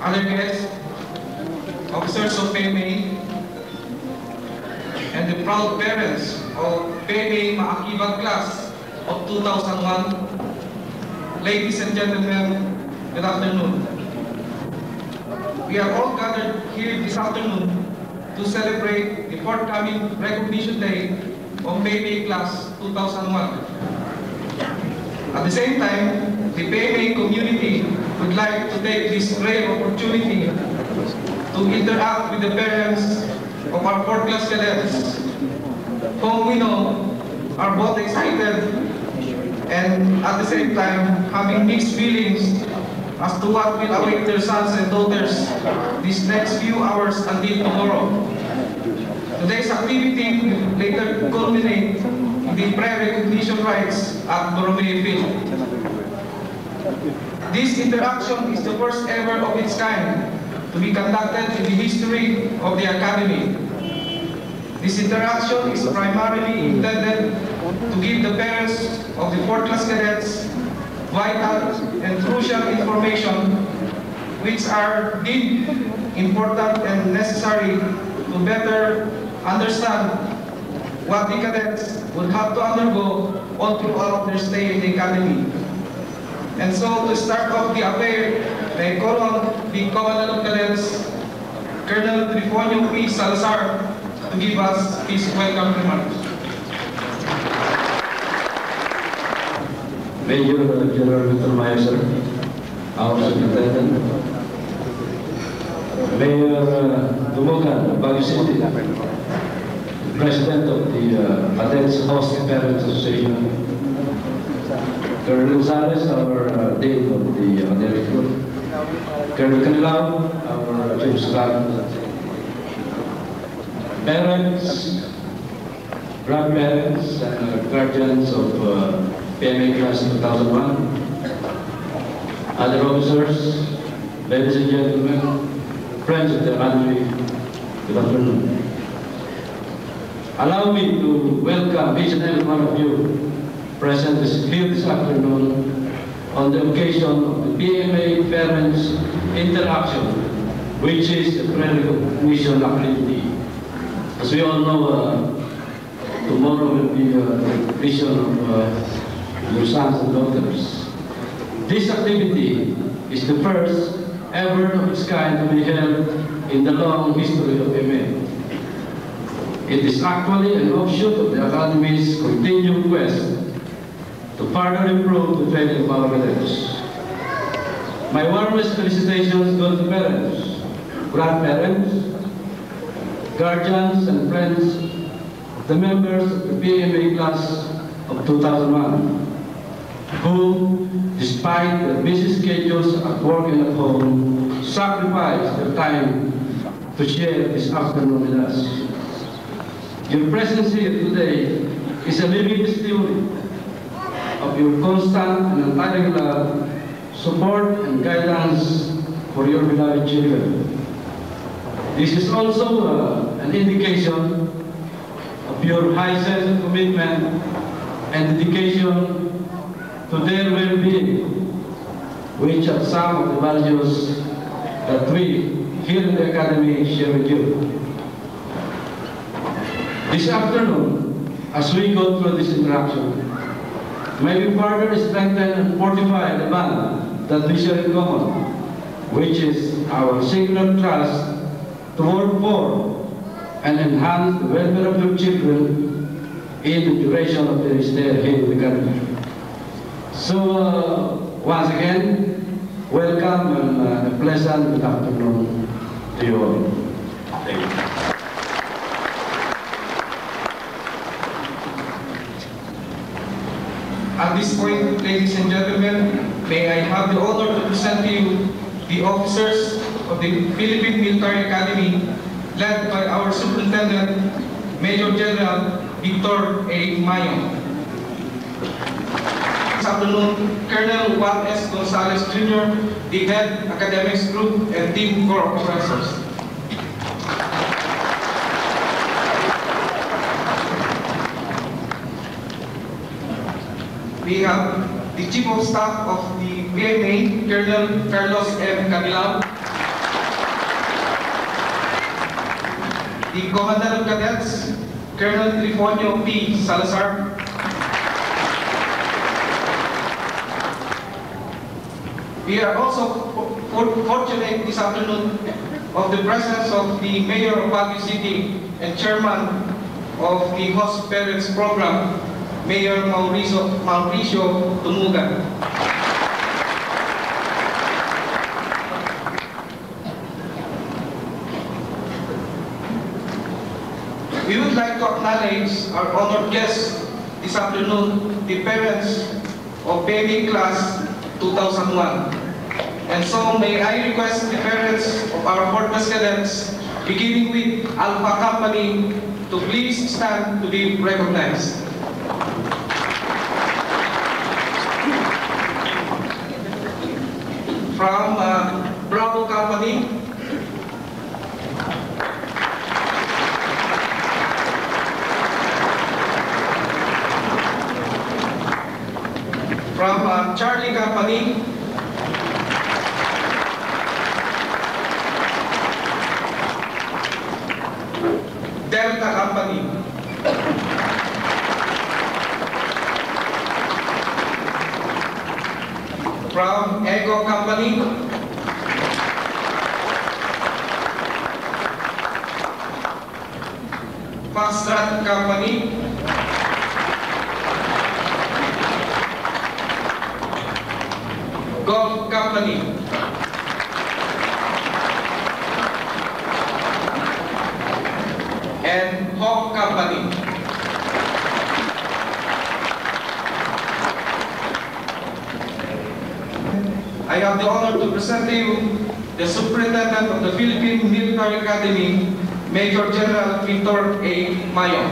other guests, officers of PMA, and the proud parents of PMA Maakibat class of 2001. Ladies and gentlemen, good afternoon. We are all gathered here this afternoon to celebrate the forthcoming Recognition Day of PMA class 2001. At the same time, the PMA community would like to take this rare opportunity to interact with the parents of our 4th class cadets, whom we know are both excited and at the same time having mixed feelings as to what will await their sons and daughters these next few hours until tomorrow. Today's activity will later culminate in the pre-recognition rites at Borromeo Field. This interaction is the first ever of its kind to be conducted in the history of the Academy. This interaction is primarily intended to give the parents of the 4th class cadets vital and crucial information which are deemed important and necessary to better understand what the cadets would have to undergo all throughout their stay in the Academy. And so, to start off the affair, may I call on the Commandant of Cadets, Colonel Trifonio P. Salazar, to give us his welcome remarks. Major General Victor Mayer, our Superintendent, Mayor Dumogan, Baguio City, President of the Cadets Host Parents Association, Colonel Gonzalez, our Dean of the Academic Group, Colonel Canilao, our Chief Staff, parents, grandparents, and guardians of PMA class 2001, other officers, ladies and gentlemen, friends of the Academy, good afternoon. Allow me to welcome each and every one of you present here this afternoon on the occasion of the PMA Parents Interaction, which is a pre-recognition activity. As we all know, tomorrow will be a recognition of your sons and daughters. This activity is the first ever of its kind to be held in the long history of PMA. It is actually an offshoot of the Academy's continued quest to further improve the training of our cadets. My warmest felicitations go to parents, grandparents, guardians, and friends of the members of the PMA class of 2001, who, despite their busy schedules at work and at home, sacrificed their time to share this afternoon with us. Your presence here today is a living testimony of your constant and untiring love, support, and guidance for your beloved children. This is also an indication of your high sense of commitment and dedication to their well-being, which are some of the values that we here in the Academy share with you. This afternoon, as we go through this interaction, may we further strengthen and fortify the bond that we share in common, which is our singular trust to work for and enhance the welfare of your children in the duration of their stay here in the country. So, once again, welcome and a pleasant good afternoon to you all. Thank you. At this point, ladies and gentlemen, may I have the honor to present to you the officers of the Philippine Military Academy, led by our Superintendent, Major General Victor A. Mayo. This afternoon, Colonel Juan S. Gonzalez Jr., the Head Academics Group and Team Corps of Officers. We have the Chief of Staff of the PMA, Colonel Carlos M. Canilao. the Commandant of Cadets, Colonel Trifonio P. Salazar. We are also fortunate this afternoon of the presence of the Mayor of Baguio City and Chairman of the Host Parents Program, Mayor Mauricio Tumugan. We would like to acknowledge our honored guests this afternoon, the parents of PMA Class 2001. And so may I request the parents of our 4th class cadets, beginning with Alpha Company, to please stand to be recognized. From Bravo Company, from Charlie Company, Delta Company, from Echo Company, Foxtrot Company, Golf Company, and Hawk Company. I have the honor to present to you the Superintendent of the Philippine Military Academy, Major General Victor A. Mayo.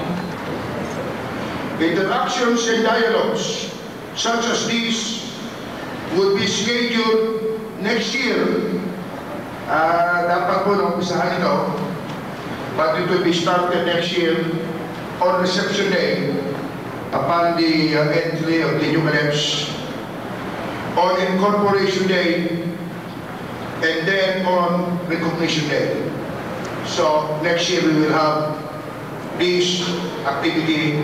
Interactions and dialogues such as these would be scheduled next year. Dapat po na-umpisahan ito, but it will be started next year on reception day upon the entry of the new cadets, on incorporation day, and then on recognition day. So next year we will have this activity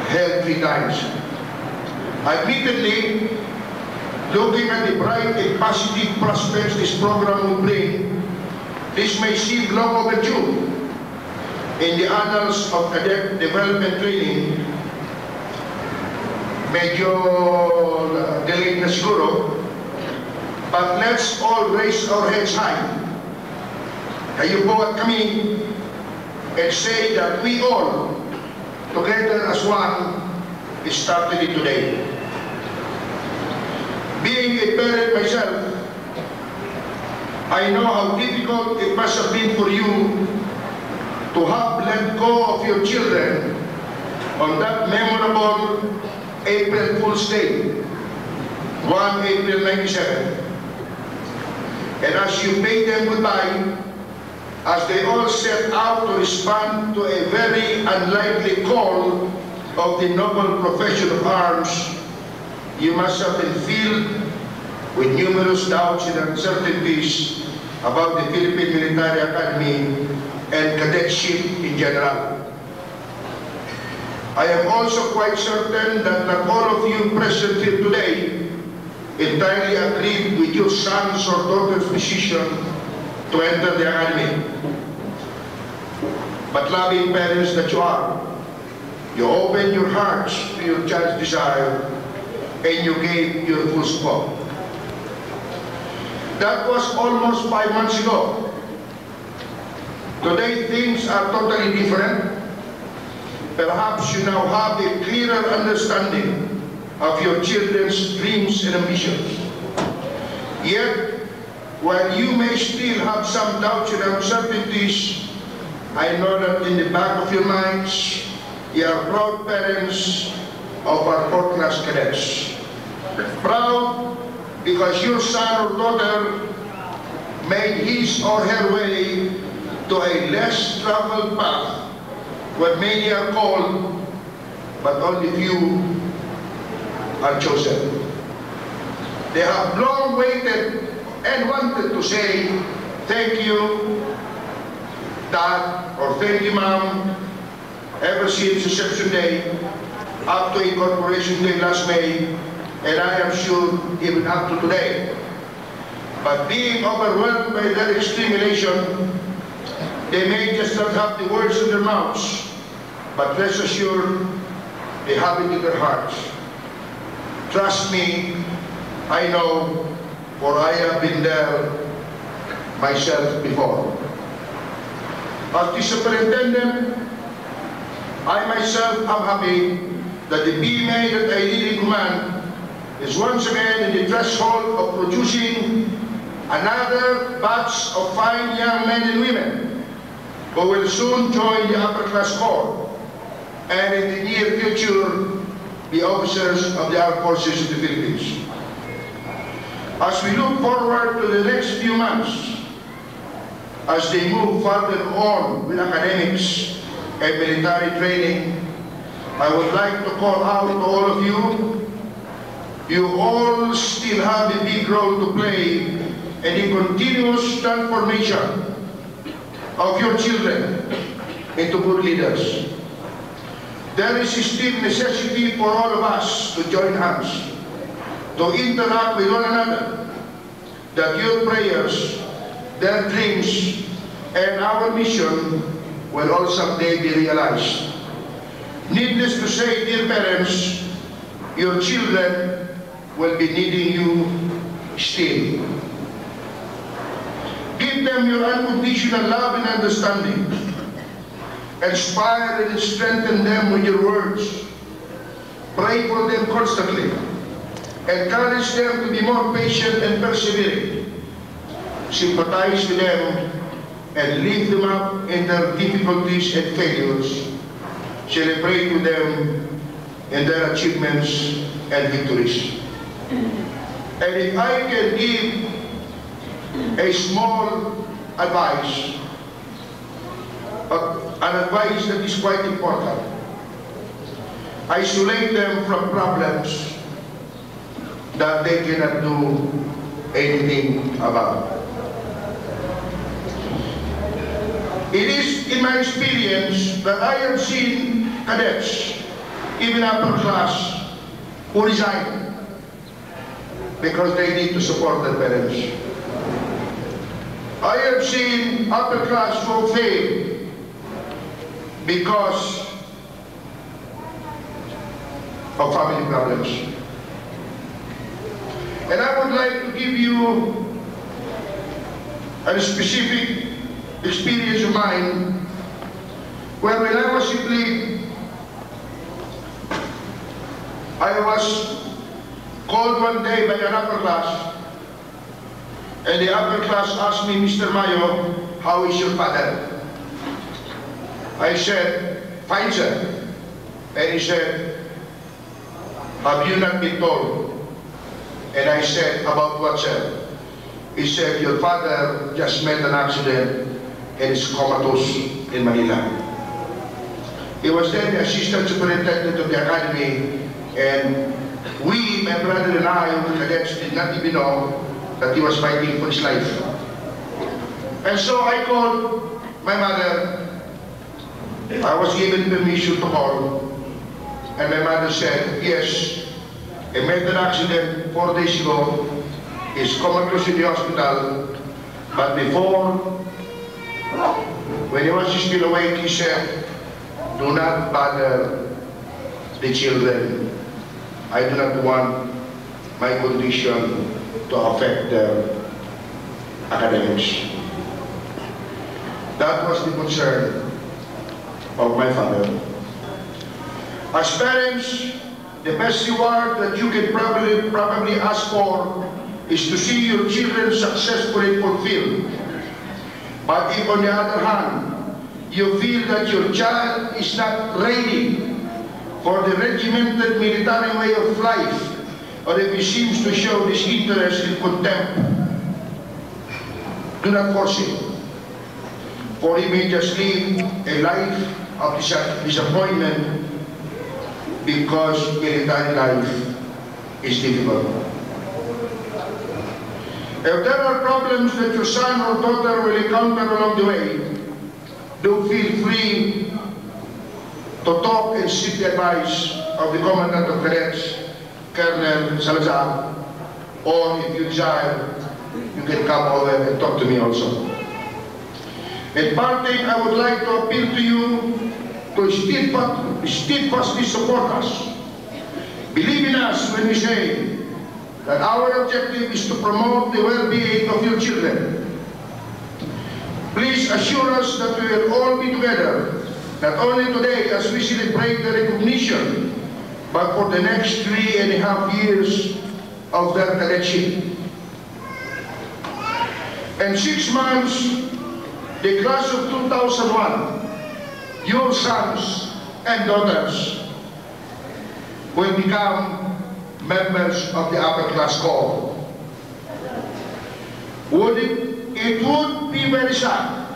held 3 times. Admittedly, looking at the bright and positive prospects this program will bring, this may seem long overdue in the annals of cadet development training. Medyo delayed na siguro, but let's all raise our heads high. Kayo po at kami, and say that we all, together as one, started it today. Being a parent myself, I know how difficult it must have been for you to have let go of your children on that memorable April Fool's Day, 1 April 97. And as you bade them goodbye, as they all set out to respond to a very unlikely call of the noble profession of arms, you must have been filled with numerous doubts and uncertainties about the Philippine Military Academy and cadetship in general. I am also quite certain that not all of you present here today entirely agreed with your son's or daughter's decision to enter the Academy. But loving parents that you are, you opened your hearts to your child's desire and you gave your full support. That was almost 5 months ago. Today things are totally different. Perhaps you now have a clearer understanding of your children's dreams and ambitions. Yet, while you may still have some doubts and uncertainties, I know that in the back of your minds, you are proud parents of our 4th class cadets. Proud because your son or daughter made his or her way to a less traveled path where many are called, but only few are chosen. They have long waited and wanted to say thank you Dad, or thank you, Mom, ever since Reception Day, up to Incorporation Day last May, and I am sure even up to today. But being overwhelmed by their extreme elation, they may just not have the words in their mouths, but rest assured, they have it in their hearts. Trust me, I know, for I have been there myself before. As the superintendent, I myself am happy that the PMA that I lead in command is once again in the threshold of producing another batch of fine young men and women who will soon join the upper class corps and in the near future be officers of the armed forces of the Philippines. As we look forward to the next few months, as they move further on with academics and military training, I would like to call out to all of you. You all still have a big role to play in the continuous transformation of your children into good leaders. There is still necessity for all of us to join hands, to interact with one another, that your prayers, their dreams, and our mission will all someday be realized. Needless to say, dear parents, your children will be needing you still. Give them your unconditional love and understanding. Inspire and strengthen them with your words. Pray for them constantly. Encourage them to be more patient and persevering. Sympathize with them and lift them up in their difficulties and failures. Celebrate with them in their achievements and victories. And if I can give a small advice, an advice that is quite important, isolate them from problems that they cannot do anything about. It is in my experience that I have seen cadets, even upper class, who resign because they need to support their parents. I have seen upper class who fail because of family problems. And I would like to give you a specific experience of mine where when I was in league, I was called one day by an upper class, and the upper class asked me, Mr. Mayo, how is your father? I said, fine, sir. And he said, have you not been told? And I said, about what, sir? He said, your father just met an accident and is comatose in Manila. He was then the assistant superintendent of the academy, and we, my brother and I, the cadets, did not even know that he was fighting for his life. And so I called my mother. I was given permission to call, and my mother said, yes, he met an accident 4 days ago. He's comatose in the hospital, but before, when he was still awake, he said, do not bother the children. I do not want my condition to affect their academics. That was the concern of my father. As parents, the best reward that you can probably ask for is to see your children successfully fulfilled. But if on the other hand, you feel that your child is not ready for the regimented military way of life, or if he seems to show disinterest and contempt, do not force it. For he may just live a life of disappointment because military life is difficult. If there are problems that your son or daughter will encounter along the way, do feel free to talk and seek the advice of the Commandant of Cadets, Colonel Salazar, or if you desire, you can come over and talk to me also. In parting, I would like to appeal to you to steadfastly support us. Believe in us when we say that our objective is to promote the well-being of your children. Please assure us that we will all be together, not only today as we celebrate the recognition, but for the next 3.5 years of their cadetship. In 6 months, the class of 2001, your sons and daughters will become members of the upper class corps. It would be very sad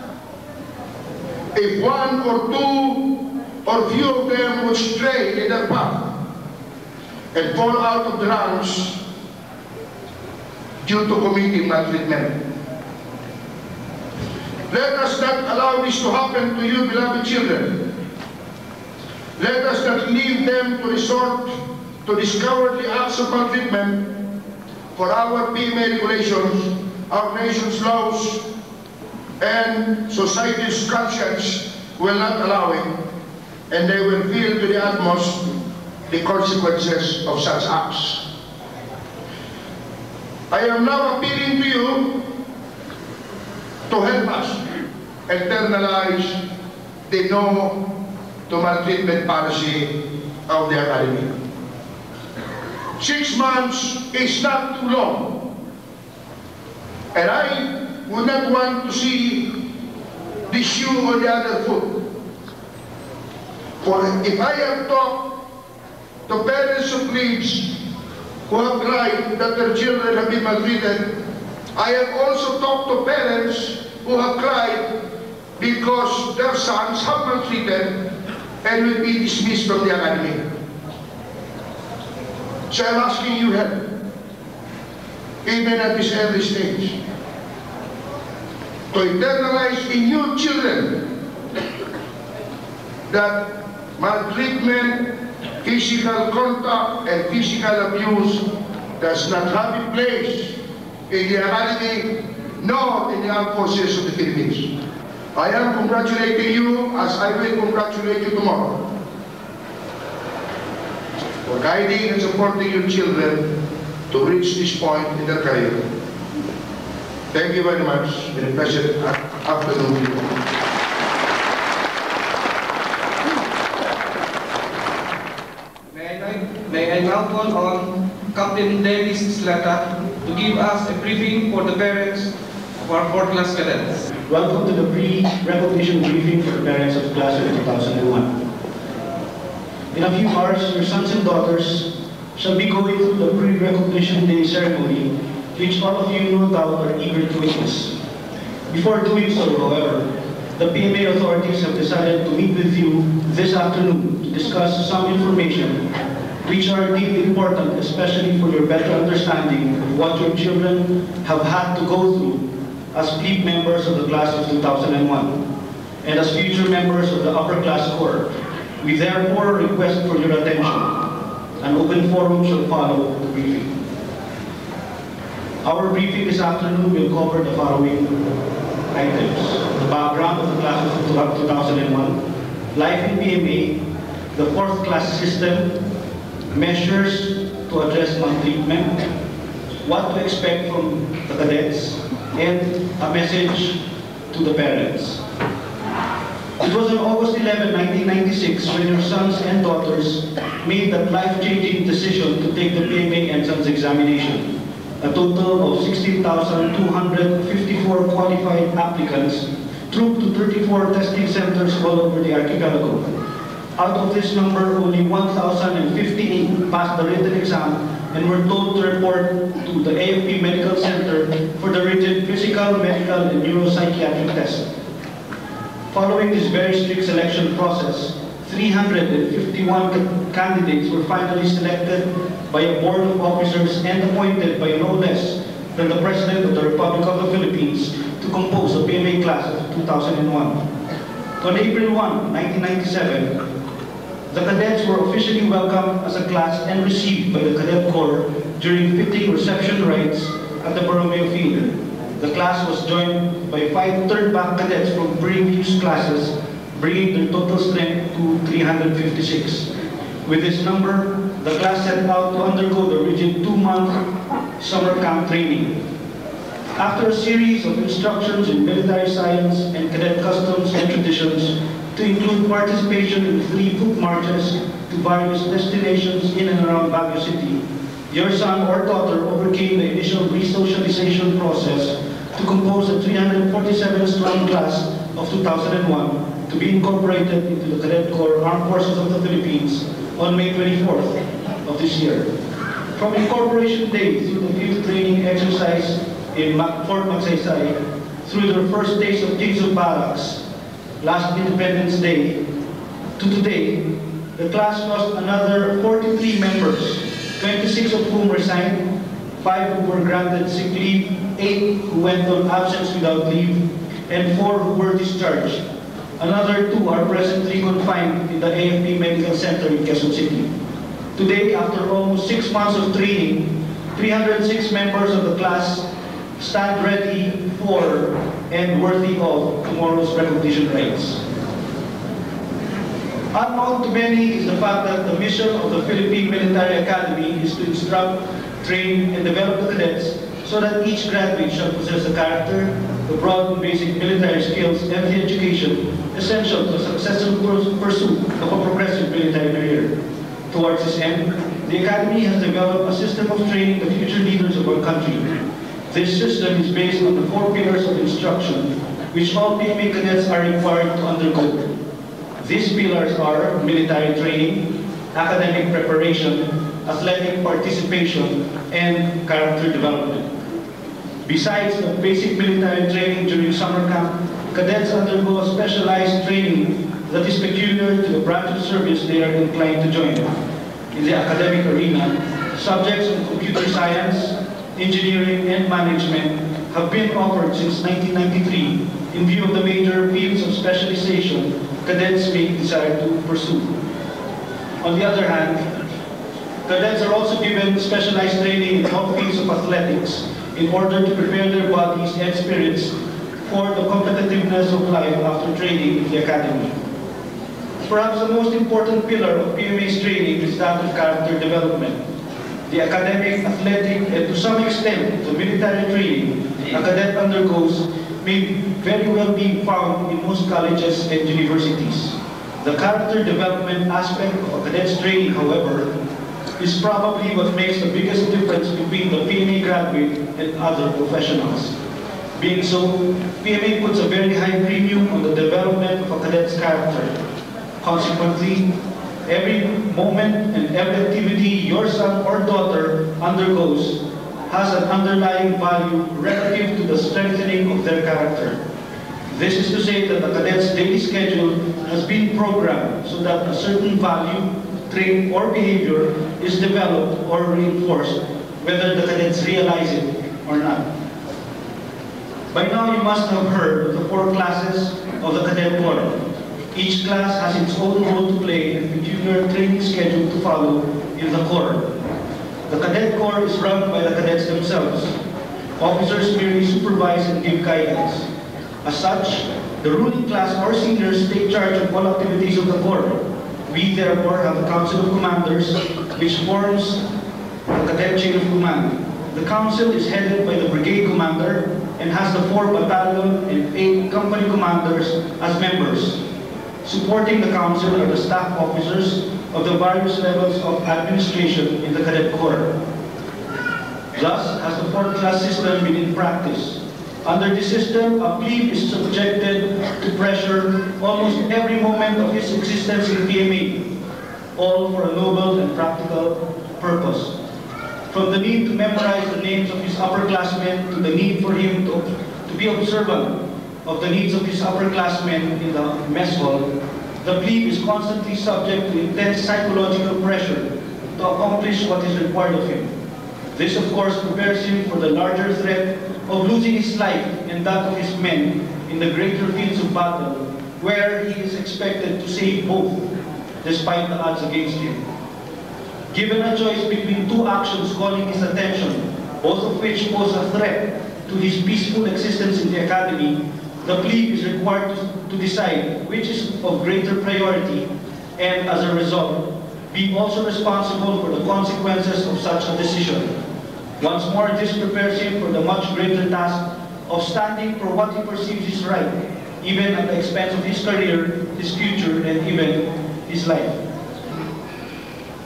if one or two or few of them would stray in their path and fall out of the ranks due to committing maltreatment. Let us not allow this to happen to you, beloved children. Let us not leave them to resort to this cowardly acts of maltreatment, for our PMA regulations, our nation's laws, and society's conscience will not allow it, and they will feel to the utmost the consequences of such acts. I am now appealing to you to help us internalize the no to maltreatment policy of the Academy. 6 months is not too long, and I would not want to see the shoe on the other foot. For if I have talked to parents of plebes who have cried that their children have been maltreated, I have also talked to parents who have cried because their sons have maltreated and will be dismissed from the Academy. So I'm asking you help, even at this early stage, to internalize in your children that maltreatment, physical contact, and physical abuse does not have a place in the Academy nor in the armed forces of the Philippines. I am congratulating you as I will congratulate you tomorrow for guiding and supporting your children to reach this point in their career. Thank you very much. It's been a pleasure afternoon with you. May I now call on Captain Davis' letter to give us a briefing for the parents of our 4th class cadets. Welcome to the pre-recognition briefing for the parents of class of 2001. In a few hours, your sons and daughters shall be going through the pre-recognition day ceremony, which all of you no doubt are eager to witness. Before doing so, however, the PMA authorities have decided to meet with you this afternoon to discuss some information which are deeply important, especially for your better understanding of what your children have had to go through as plebe members of the class of 2001 and as future members of the upper class corps. We therefore request for your attention. An open forum shall follow the briefing. Our briefing this afternoon will cover the following items: the background of the class of 2001, life in PMA, the 4th class system, measures to address maltreatment, what to expect from the cadets, and a message to the parents. It was on August 11, 1996 when your sons and daughters made that life-changing decision to take the PMA entrance examination. A total of 16,254 qualified applicants trooped to 34 testing centers all over the archipelago. Out of this number, only 1,058 passed the written exam and were told to report to the AFP Medical Center for the written physical, medical, and neuropsychiatric test. Following this very strict selection process, 351 candidates were finally selected by a board of officers and appointed by no less than the President of the Republic of the Philippines to compose the PMA class of 2001. On April 1, 1997, the cadets were officially welcomed as a class and received by the Cadet Corps during fitting reception rites at the Borromeo Field. The class was joined by 5 third-back cadets from previous classes, bringing their total strength to 356. With this number, the class set out to undergo the rigid 2-month summer camp training. After a series of instructions in military science and cadet customs and traditions, to include participation in 3 foot marches to various destinations in and around Baguio City, your son or daughter overcame the initial re-socialization process to compose a 347-strong class of 2001 to be incorporated into the Cadet Corps Armed Forces of the Philippines on May 24th of this year. From incorporation day through the field training exercise in Fort Magsaysay, through their first days of days of barracks, last Independence Day, to today, the class lost another 43 members, 26 of whom resigned, 5 who were granted sick leave, 8 who went on absence without leave, and 4 who were discharged. Another 2 are presently confined in the AFP Medical Center in Quezon City. Today, after almost 6 months of training, 306 members of the class stand ready for and worthy of tomorrow's recognition rites. Unknown to many is the fact that the mission of the Philippine Military Academy is to instruct, train, and develop the cadets so that each graduate shall possess the character, the broad and basic military skills, and the education essential to the successful pursuit of a progressive military career. Towards this end, the Academy has developed a system of training the future leaders of our country. This system is based on the 4 pillars of instruction, which all PMA cadets are required to undergo. These pillars are military training, academic preparation, athletic participation, and character development. Besides the basic military training during summer camp, cadets undergo a specialized training that is peculiar to the branch of service they are inclined to join. In the academic arena, subjects in computer science, engineering, and management have been offered since 1993 in view of the major fields of specialization cadets may desire to pursue. On the other hand, cadets are also given specialized training in all fields of athletics in order to prepare their bodies and spirits for the competitiveness of life after training in the academy. Perhaps the most important pillar of PMA's training is that of character development. The academic, athletic, and to some extent the military training a cadet undergoes may very well be found in most colleges and universities. The character development aspect of a cadet's training, however, is probably what makes the biggest difference between the PMA graduate and other professionals. Being so, PMA puts a very high premium on the development of a cadet's character. Consequently, every moment and every activity your son or daughter undergoes has an underlying value relative to the strengthening of their character. This is to say that the cadet's daily schedule has been programmed so that a certain value, trait, or behavior is developed or reinforced, whether the cadets realize it or not. By now, you must have heard of the 4 classes of the Cadet Corps. Each class has its own role to play and peculiar training schedule to follow in the Corps. The Cadet Corps is run by the cadets themselves. Officers merely supervise and give guidance. As such, the ruling class or seniors take charge of all activities of the Corps. We therefore have a Council of Commanders, which forms the Cadet Chain of Command. The Council is headed by the Brigade Commander and has the 4 battalion and 8 company commanders as members. Supporting the Council are the staff officers of the various levels of administration in the Cadet Corps. Thus, has the 4-class system been in practice. Under this system, a plebe is subjected to pressure almost every moment of his existence in PMA, all for a noble and practical purpose. From the need to memorize the names of his upperclassmen to the need for him to be observant of the needs of his upperclassmen in the mess hall, the plebe is constantly subject to intense psychological pressure to accomplish what is required of him. This, of course, prepares him for the larger threat of losing his life and that of his men in the greater fields of battle where he is expected to save both, despite the odds against him. Given a choice between two actions calling his attention, both of which pose a threat to his peaceful existence in the academy, the plebe is required to decide which is of greater priority and, as a result, be also responsible for the consequences of such a decision. Once more, this prepares him for the much greater task of standing for what he perceives is right, even at the expense of his career, his future, and even his life.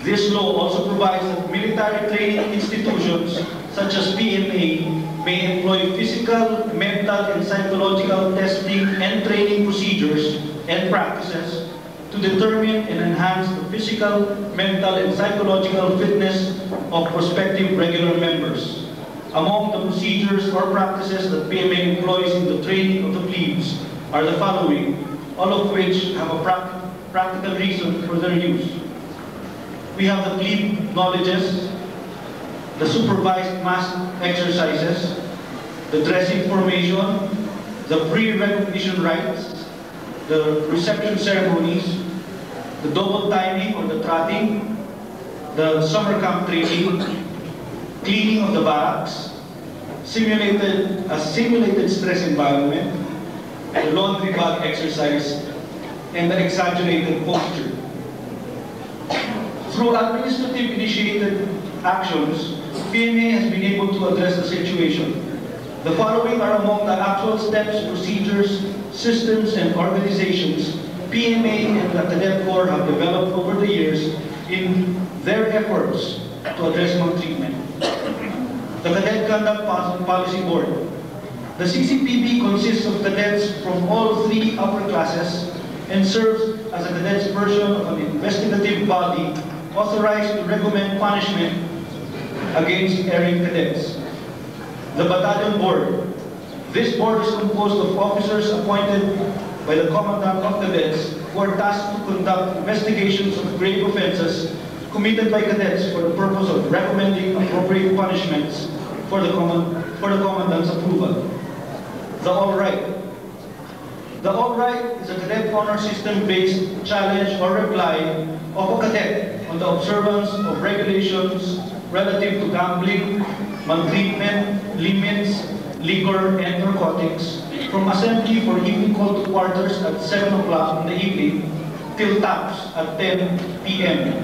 This law also provides that military training institutions, such as PMA, may employ physical, mental, and psychological testing and training procedures and practices to determine and enhance the physical, mental, and psychological fitness of prospective regular members. Among the procedures or practices that PMA employs in the training of the plebes are the following, all of which have a practical reason for their use. We have the plebe knowledges, the supervised mass exercises, the dressing formation, the pre-recognition rites, the reception ceremonies, the double timing or the trotting, the summer camp training, cleaning of the barracks, a simulated stress environment, the laundry bag exercise, and the exaggerated posture. Through administrative initiated actions, PMA has been able to address the situation. The following are among the actual steps, procedures, systems, and organizations PMA and the Cadet Corps have developed over the years in their efforts to address maltreatment. The Cadet Conduct Policy Board. The CCPB consists of cadets from all three upper classes and serves as a cadets version of an investigative body authorized to recommend punishment against erring cadets. The Battalion Board. This board is composed of officers appointed by the Commandant of Cadets who are tasked to conduct investigations of grave offenses committed by cadets for the purpose of recommending appropriate punishments for the Commandant's approval. The All Right. The All Right is a cadet honor system-based challenge or reply of a cadet on the observance of regulations relative to gambling, maltreatment, limits, liquor, and narcotics from assembly for evening call to quarters at 7 o'clock in the evening till taps at 10 p.m.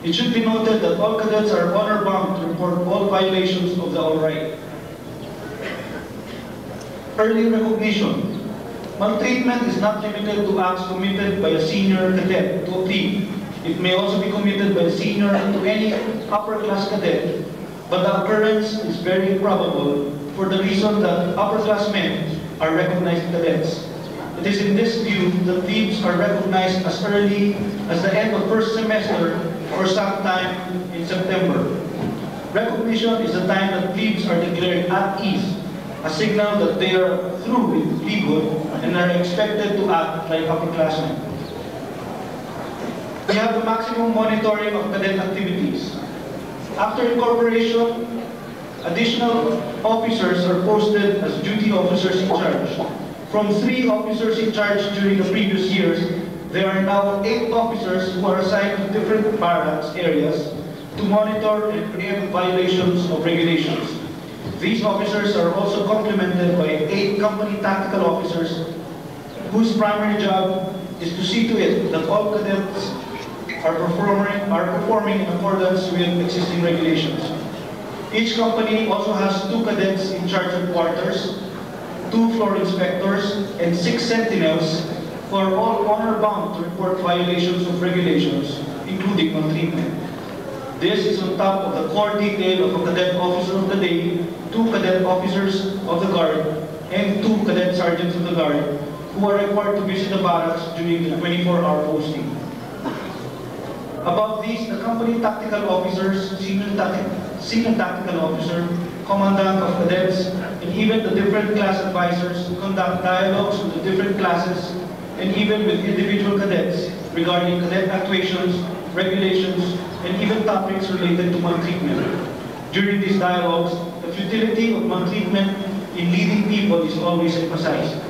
It should be noted that all cadets are honor-bound to report all violations of the All Right. Early recognition. Maltreatment is not limited to acts committed by a senior cadet to a plebe. It may also be committed by a senior to any upper-class cadet, but the occurrence is very improbable for the reason that upperclassmen are recognized cadets. It is in this view that plebes are recognized as early as the end of first semester or sometime in September. Recognition is the time that plebes are declared at ease, a signal that they are through with plebehood and are expected to act like upperclassmen. We have the maximum monitoring of cadet activities. After incorporation, additional officers are posted as duty officers in charge. From 3 officers in charge during the previous years, there are now 8 officers who are assigned to different barracks areas to monitor and preempt violations of regulations. These officers are also complemented by 8 company tactical officers whose primary job is to see to it that all cadets are performing in accordance with existing regulations. Each company also has 2 cadets in charge of quarters, 2 floor inspectors, and 6 sentinels who are all honor-bound to report violations of regulations, including maltreatment. This is on top of the core detail of a cadet officer of the day, 2 cadet officers of the guard, and 2 cadet sergeants of the guard who are required to visit the barracks during the 24-hour posting. Above these, the company tactical officers, senior tactical officer, commandant of cadets, and even the different class advisors conduct dialogues with the different classes and even with individual cadets regarding cadet actuations, regulations, and even topics related to maltreatment. During these dialogues, the futility of maltreatment in leading people is always emphasized.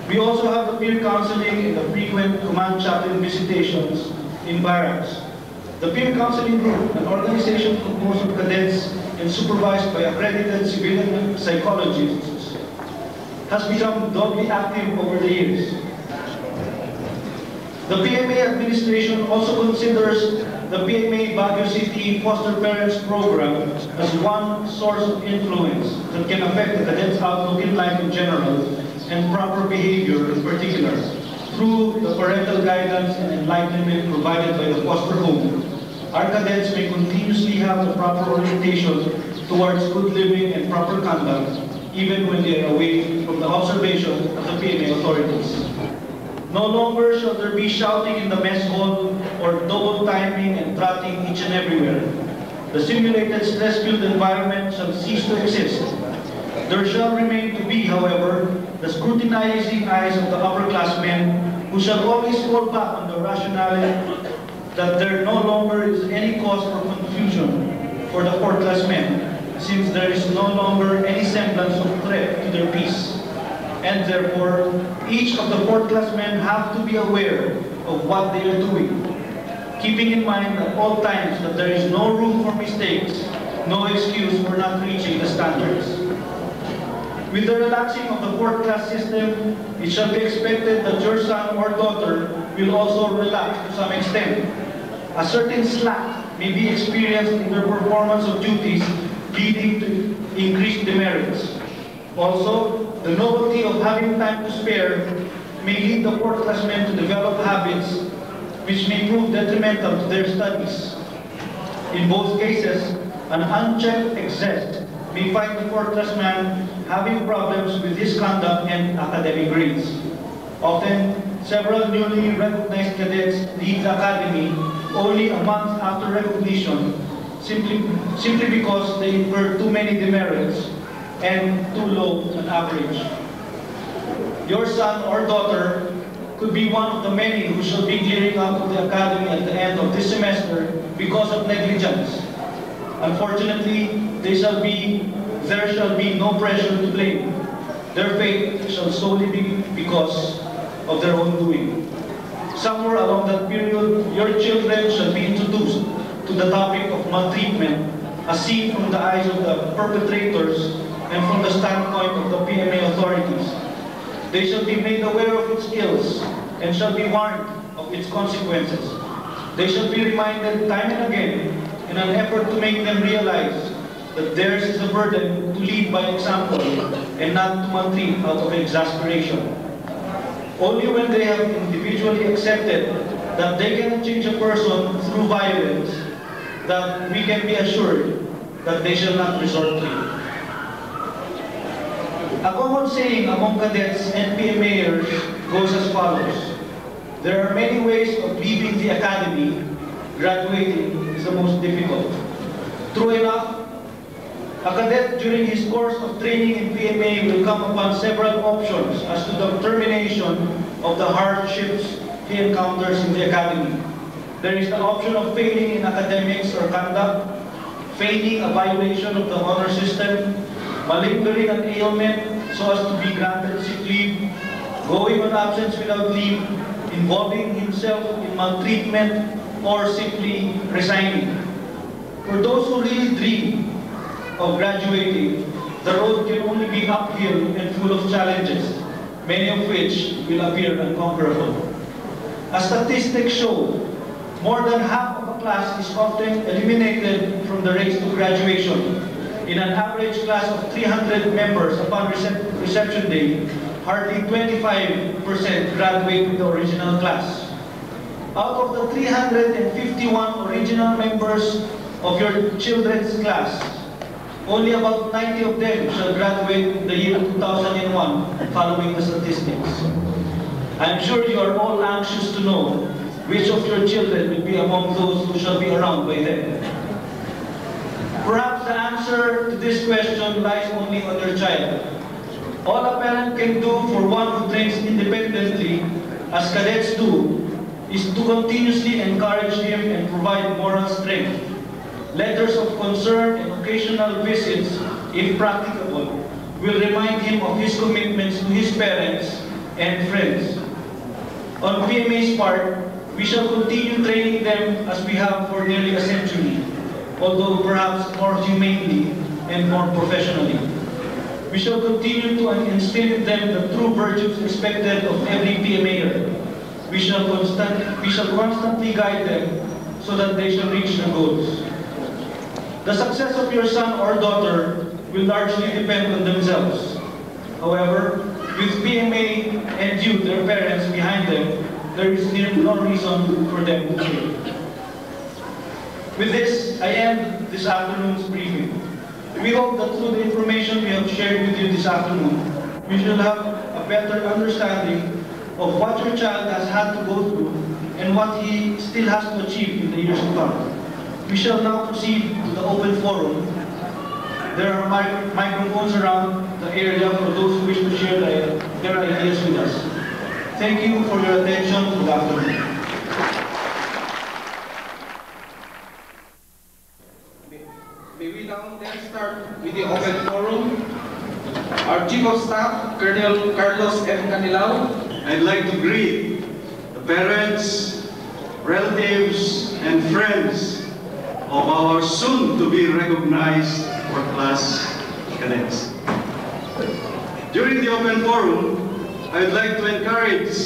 We also have the peer counseling and the frequent command chaplain visitations in barracks. The peer counseling group, an organization composed of cadets and supervised by accredited civilian psychologists, has become doubly active over the years. The PMA administration also considers the PMA Baguio City Foster Parents Program as one source of influence that can affect the cadets' outlook in life in general and proper behavior in particular through the parental guidance and enlightenment provided by the foster home. Our cadets may continuously have the proper orientation towards good living and proper conduct even when they are away from the observation of the PMA authorities. No longer shall there be shouting in the mess hall or double timing and trotting each and everywhere. The simulated stress-filled environment shall cease to exist. There shall remain to be, however, the scrutinizing eyes of the upperclassmen who shall always fall back on the rationale that there no longer is any cause for confusion for the fourth-classmen, since there is no longer any semblance of threat to their peace. And therefore, each of the fourth-classmen have to be aware of what they are doing, keeping in mind at all times that there is no room for mistakes, no excuse for not reaching the standards. With the relaxing of the fourth-class system, it shall be expected that your son or daughter will also relax to some extent. A certain slack may be experienced in their performance of duties, leading to increased demerits. Also, the novelty of having time to spare may lead the fourth-classmen to develop habits which may prove detrimental to their studies. In both cases, an unchecked excess may find the fourth-classman having problems with his conduct and academic grades. Often, several newly recognized cadets leave the academy only a month after recognition simply because they incurred too many demerits and too low an average. Your son or daughter could be one of the many who shall be clearing out of the academy at the end of this semester because of negligence. Unfortunately, there shall be no pressure to blame. Their fate shall solely be because of their own doing. Somewhere along that period, your children shall be introduced to the topic of maltreatment as seen from the eyes of the perpetrators and from the standpoint of the PMA authorities. They shall be made aware of its ills and shall be warned of its consequences. They shall be reminded time and again in an effort to make them realize that theirs is a burden to lead by example and not to maltreat out of exasperation. Only when they have individually accepted that they cannot change a person through violence, that we can be assured that they shall not resort to it. A common saying among cadets and PMAers goes as follows: there are many ways of leaving the academy. Graduating is the most difficult. True enough, a cadet during his course of training in PMA will come upon several options as to the termination of the hardships he encounters in the academy. There is the option of failing in academics or conduct, feigning a violation of the honor system, malingering an ailment so as to be granted sick leave, going on absence without leave, involving himself in maltreatment, or simply resigning. For those who really dream of graduating, the road can only be uphill and full of challenges, many of which will appear unconquerable. As statistics show, more than half of a class is often eliminated from the race to graduation. In an average class of 300 members upon reception day, hardly 25% graduate with the original class. Out of the 351 original members of your children's class, only about 90 of them shall graduate in the year 2001 following the statistics. I am sure you are all anxious to know which of your children will be among those who shall be around by then. Perhaps the answer to this question lies only on your child. All a parent can do for one who trains independently, as cadets do, is to continuously encourage him and provide moral strength. Letters of concern and occasional visits, if practicable, will remind him of his commitments to his parents and friends. On PMA's part, we shall continue training them as we have for nearly a century, although perhaps more humanely and more professionally. We shall continue to instill in them the true virtues expected of every PMAer. We shall constantly guide them so that they shall reach their goals. The success of your son or daughter will largely depend on themselves. However, with PMA and you, their parents, behind them, there is no reason for them to fail. With this, I end this afternoon's briefing. We hope that through the information we have shared with you this afternoon, we shall have a better understanding of what your child has had to go through and what he still has to achieve in the years to come. We shall now proceed to the open forum. There are microphones around the area for those who wish to share their ideas with us. Thank you for your attention. Good afternoon. May we now then start with the open forum. Our Chief of Staff, Colonel Carlos M. Canilao. I'd like to greet the parents, relatives, and friends of our soon-to-be recognized world-class cadets. During the open forum, I'd like to encourage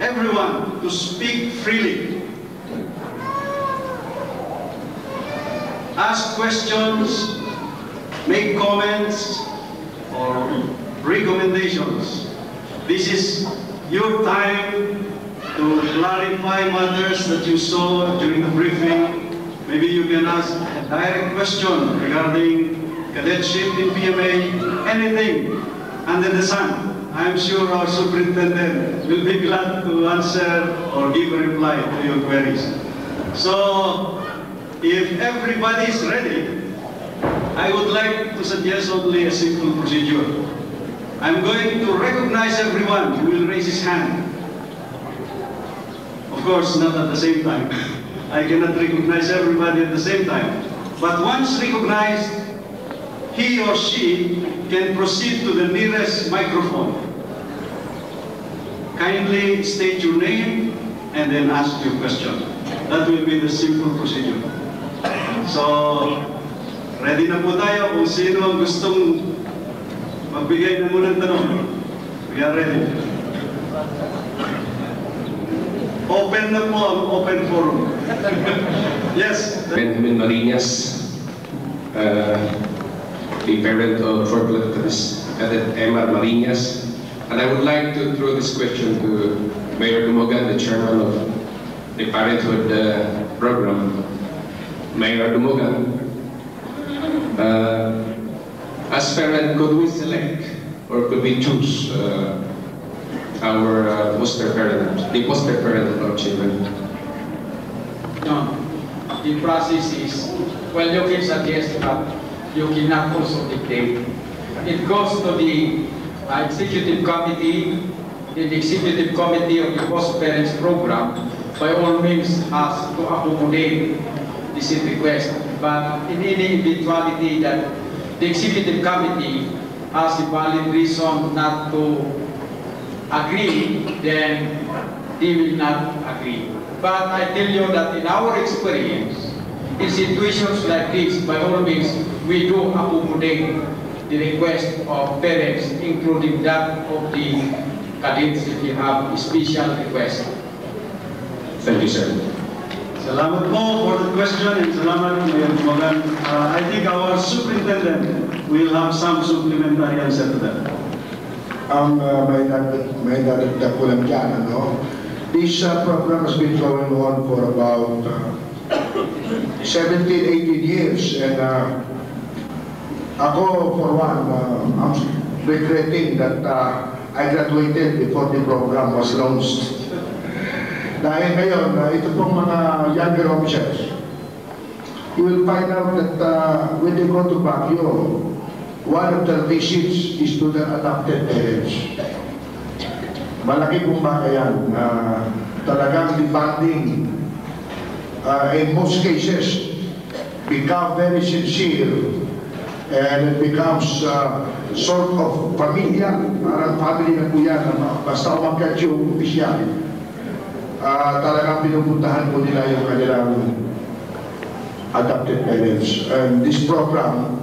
everyone to speak freely, ask questions, make comments, or recommendations. This is your time to clarify matters that you saw during the briefing. Maybe you can ask a direct question regarding cadetship in PMA, anything under the sun. I'm sure our superintendent will be glad to answer or give a reply to your queries. So, if everybody is ready, I would like to suggest only a simple procedure. I'm going to recognize everyone who will raise his hand. Of course, not at the same time. I cannot recognize everybody at the same time. But once recognized, he or she can proceed to the nearest microphone. Kindly state your name and then ask your question. That will be the simple procedure. So, ready na po tayo kung sino ang gustong magbigay na munang tanong. We are ready. Open na po ang open forum. Yes. Benjamin Marinas, the parent of fourth class Cadet Emma Marinas. And I would like to throw this question to Mayor Dumogan, the chairman of the Parenthood program. Mayor Dumogan, as parent, could we select or could we choose our foster parent, the foster parent of our children? No, the process is, well, you can suggest, but you cannot also dictate. It goes to the executive committee. The executive committee of the foster parents program, by all means, has to accommodate this request. But in any eventuality that the executive committee has a valid reason not to agree, then they will not agree. But I tell you that in our experience, in situations like this, by all means, we do accommodate the request of parents, including that of the cadets if you have a special request. Thank you, sir. Salamat po for the question and salamat Mayor Dumogan. I think our superintendent will have some supplementary answer to that. May dadagdag ko lang dyan, ano? This program has been going on for about 17, 18 years, and ako, for one, I'm regretting that I graduated before the program was launched. Dahil ngayon, ito pong mga younger officers, you will find out that when they go to Baguio, one of their visits is to their adopted parents. Malaki pong bakayan. Talagang the bonding, in most cases, become very sincere and it becomes sort of familia, parang family na po yan, basta umakyat yung opisyal. Talagang pinupuntahan po nila yung kanilang adopted parents. And this program,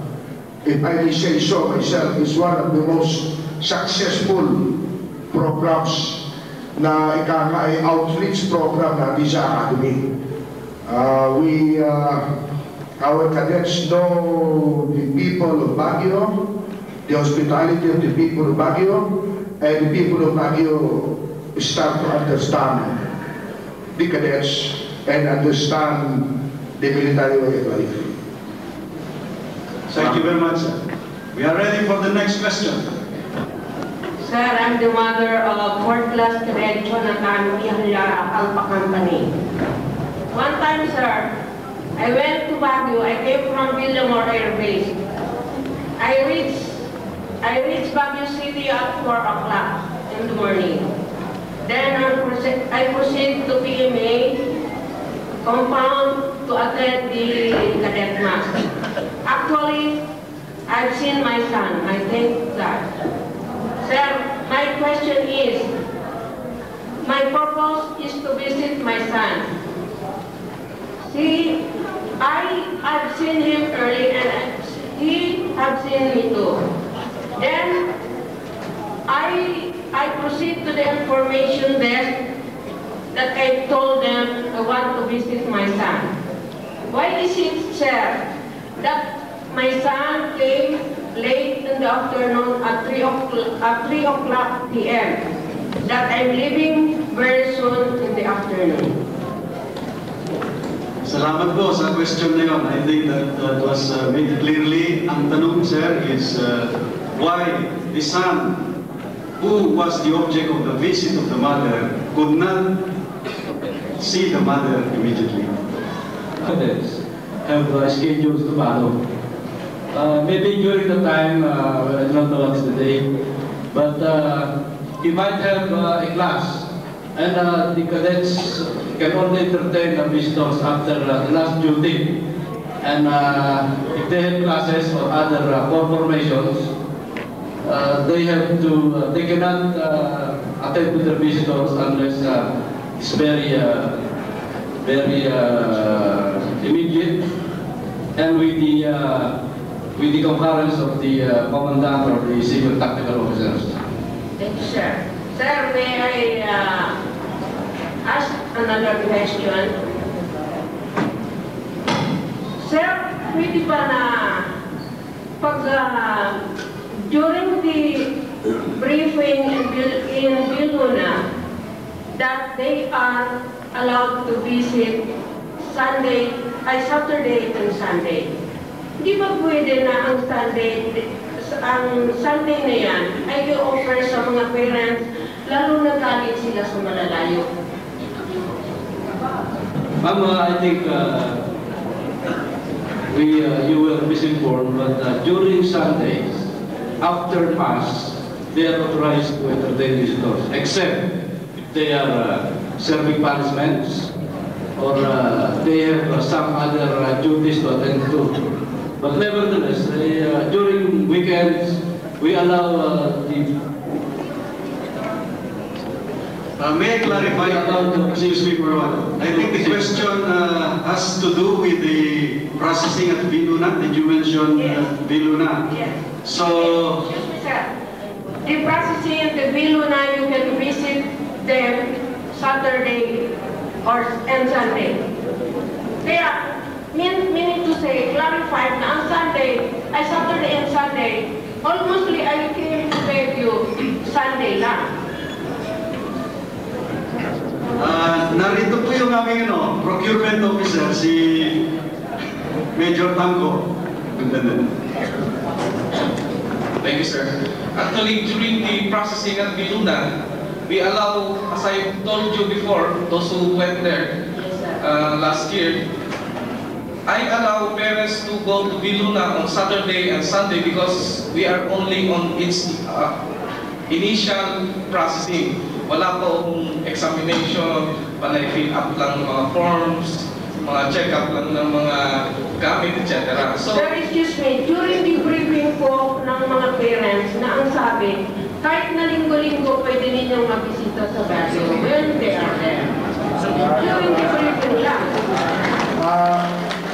if I may say so myself, is one of the most successful programs na ika-nga outreach program natin sa Academy. Our cadets know the people of Baguio, the hospitality of the people of Baguio, and the people of Baguio start to understand the cadets and understand the military way of life. Thank you very much, sir. We are ready for the next question. Sir, I'm the mother of 4th class cadet Jonathan Villarreal Alpha Company. One time, sir, I went to Baguio. I came from Villamor Air Base. I reached Baguio City at 4 o'clock in the morning. Then I proceed to PMA compound to attend the cadet mass. Actually, I've seen my son. I thank God. Sir, my question is, my purpose is to visit my son. See, I've seen him early and he has seen me too. Then I proceed to the information desk that I told them I want to visit my son. Why is it, sir, that my son came late in the afternoon at 3 o'clock p.m. that I'm leaving very soon in the afternoon? Salamat po sa question na yun. I think that was made clearly. Ang tanong, sir, is why the son, who was the object of the visit of the mother, could not see the mother immediately. Cadets have schedules to follow. Maybe during the time, I don't know what's the day, but he might have a class, and the cadets can only entertain the visitors after the last duty. And if they have classes or other formations, they cannot attend to the visitors unless it's very immediate and with the concurrence of the commandant or the civil tactical officers. Thank you, sir. Sir, may I ask another question? Sir, pwede ba na pag during the briefing in Viluna that they are allowed to visit Saturday and Sunday. Di ba pwede na ang Sunday na yan ay i-offer sa mga parents, lalo na galing sila sa malalayo? Ma'am, I think you were misinformed, but during Sundays, after Mass, they are authorized to entertain visitors, except if they are serving punishments or they have some other duties to attend to. But nevertheless, during weekends, we allow may I clarify? Excuse me for a while. I think the question has to do with the processing at Viluna. Did you mention Viluna? Yes. So, excuse me, sir. The processing at the Viluna, you can visit them Saturday and Sunday. Kaya, meaning to say, clarified na ang Saturday and Sunday, almostly I came to Baguio Sunday lang. Narito po yung aming procurement officer, si Major Tango. Thank you, sir. Actually, during the processing at Viluna, we allow, as I told you before, those who went there last year, I allow parents to go to Viluna on Saturday and Sunday because we are only on its initial processing. Wala pa akong examination, panay-fill up lang ng mga forms, mga check-up lang ng mga gamit, etc. So, Sir, excuse me, during the briefing po ng mga parents na ang sabi, kahit na linggo-linggo pwede ninyong mabisita sa Baguio when they are there. During the briefing lang.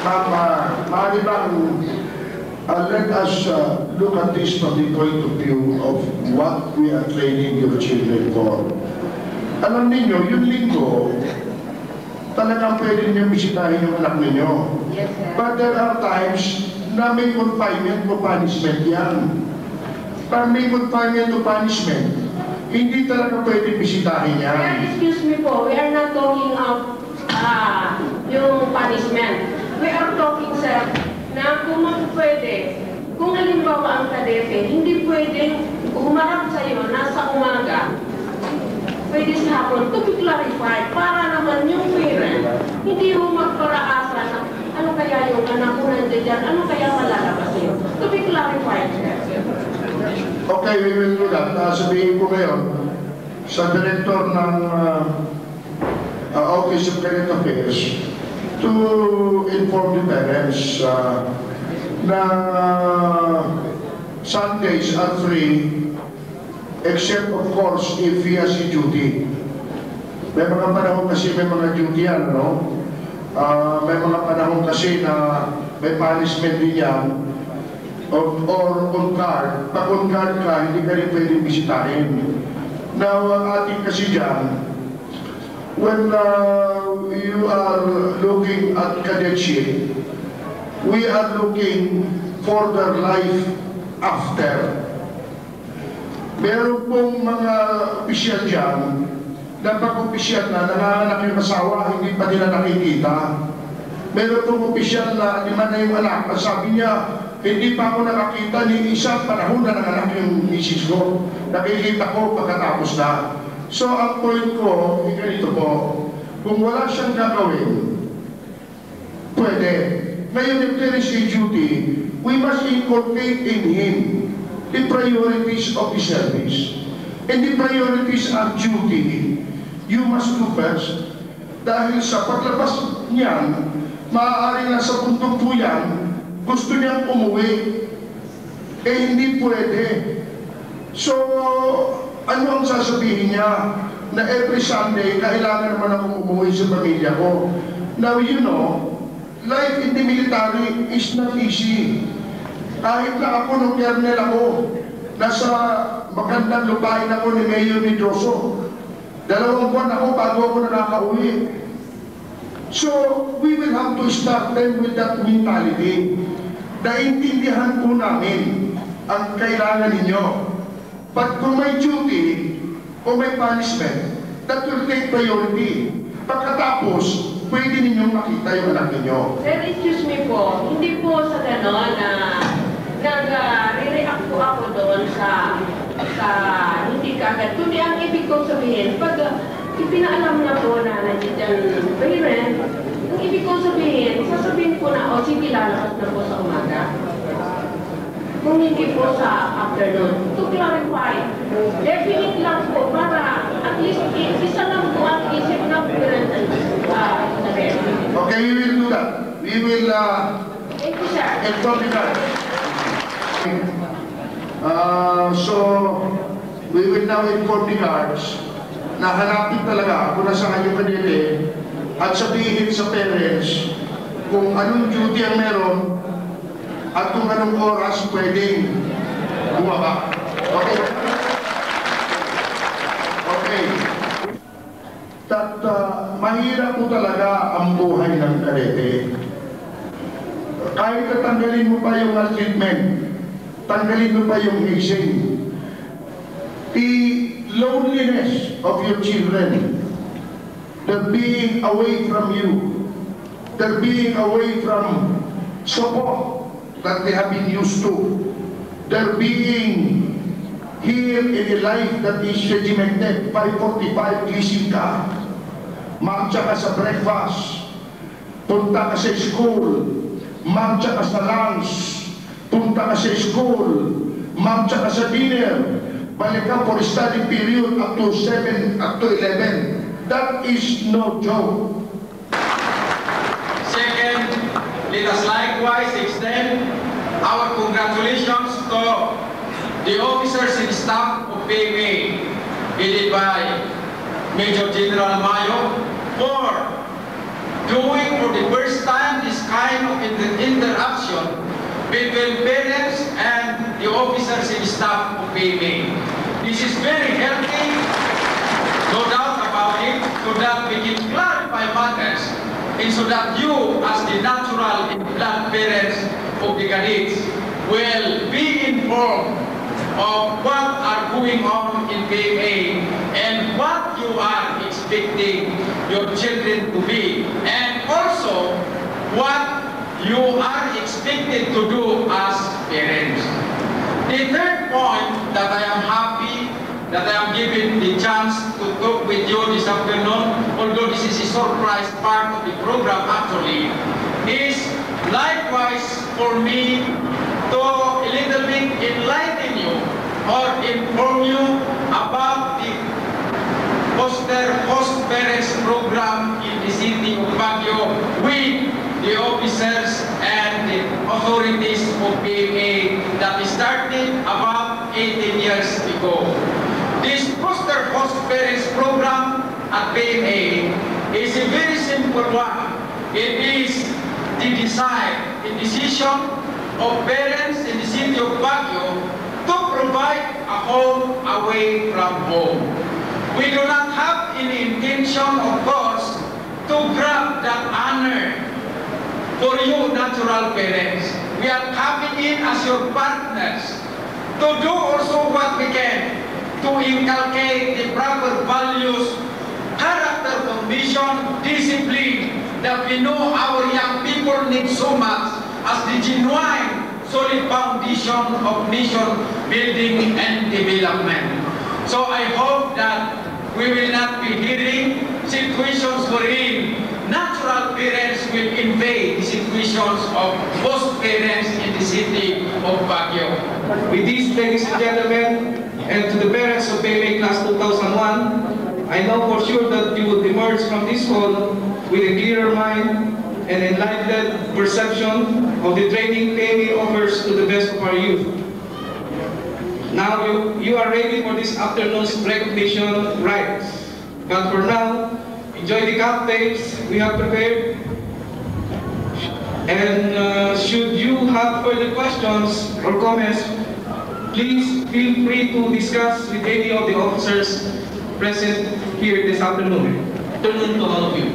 Maaari bang let us look at this from the point of view of what we are training your children for. Alam ninyo, yung linggo, talagang pwede niyo bisitahin yung anak ninyo. Yes, sir. But there are times na may confinement o punishment yan. Pag may confinement o punishment, hindi talaga pwede bisitahin yan. Sir, excuse me po, we are not talking of yung punishment. We are talking, sir, na kung pwede, kung halimbawa ang kadete, hindi pwedeng humarap sa'yo nasa umaga, pwede sa hapon, to be clarified, para naman yung parent, hindi mo magparaasa na ano kaya yung anak ko nandiyan dyan, ano kaya malalabas yun. To be clarified, sir. Okay, we will do that. Sabihin ko ngayon sa director ng Office of Cadet Affairs to inform the parents na Sundays are free except of course if he has a duty. May mga panahon kasi may mga duty yan, no? May mga panahon kasi na may punishment din yan or on guard. Pag on guard ka, hindi ka rin pwedeng bisitahin. Now, ang ating kasi dyan, when you are looking at cadetship, we are looking for their life after. Meron pong mga opisyal dyan na pag-opisyal na nanganganak yung asawa, hindi pa nila nakikita. Meron pong opisyal na lima na yung anak, at sabi niya, hindi pa ako nakakita ni isang panahon na nanganak yung misis ko. Nakikita ko pagkatapos na. So ang point ko, ganito po, kung wala siyang gagawin, pwede. Ngayon, if there is a duty, we must inculcate in him the priorities of the service. And the priorities are duty. You must do first. Dahil sa paglabas niyan, maaari na sa puntong po yan, gusto niyang umuwi. Eh hindi pwede. So, ano ang sasabihin niya? Na every Sunday, kailangan naman akong umuwi sa pamilya ko. Now, you know, life in the military is not easy. Kahit na ako nung kernel ako, nasa magandang lupain ako ni Mayor Medroso. 2 buwan ako bago ako nakakauwi. So, we will have to start them with that mentality. Naintindihan po namin ang kailangan ninyo. But kung may duty o may punishment, that will take priority. Pagkatapos, pwede ninyong makita yung anak ninyo. Sir, excuse me po, hindi po sa gano'n na nag-react po ako doon sa hindi kagad. Kundi ang ibig kong sabihin, pag ipinaalam na po na nandiyan parent, ang ibig kong sabihin, sasabihin po na, o sige, lalabas na po sa umaga. Kung hindi po sa afternoon. To clarify, definite lang po para at least isa lang po ang isip ng parent sa rest. Okay, we will do that. We will Thank you, sir. inform the guard. So, we will now inform the guards na hanapin talaga kung nasaan yung kadete at sabihin sa parents kung anong duty ang meron at kung anong oras pwedeng bumaba. Okay? Okay. Mahirap po talaga ang buhay ng kadete. Kahit tatanggalin mo pa yung treatment, tanggalin mo pa yung hazing, the loneliness of your children, they're being away from you, they're being away from support that they have been used to, they're being here in a life that is regimented. 5:45 gising ka, magtsa ka sa breakfast, punta ka sa school, magtsa ka sa lunch, punta ka sa school, magtsa ka sa dinner, balik ka for study period up to 7, up to 11. That is no joke. Second, let us likewise extend our congratulations to the officers and staff of PMA, headed by Major General Mayo, for doing for the first time this kind of interaction between parents and the officers and staff of PMA. This is very healthy, no doubt about it, so that we can clarify matters, and so that you, as the natural and blood parents of the cadets, will be informed of what are going on in PMA and what you are expecting your children to be, and also what you are expected to do as parents. The third point that I am happy that I am given the chance to talk with you this afternoon, although this is a surprise part of the program actually, is likewise for me to a little bit enlighten you or inform you about the foster host parents program in the city of Baguio with the officers and the authorities of PMA that started about 18 years ago. This foster host parents program at PMA is a very simple one. It is the decision of parents in the city of Baguio to provide a home away from home. We do not have any intention, of course, to grab that honor for you natural parents. We are coming in as your partners to do also what we can to inculcate the proper values, character formation, discipline that we know our young people need so much as the genuine solid foundation of nation building and development. So I hope that we will not be hearing situations wherein natural parents will invade the situations of host parents in the city of Baguio. With this, ladies and gentlemen, and to the parents of PMA Class 2001, I know for sure that you will emerge from this hall with a clearer mind and enlightened perception of the training PMA offers to the best of our youth. Now you are ready for this afternoon's recognition rites. But for now, enjoy the cocktails we have prepared. And should you have further questions or comments, please feel free to discuss with any of the officers present here this afternoon. Afternoon to all of you.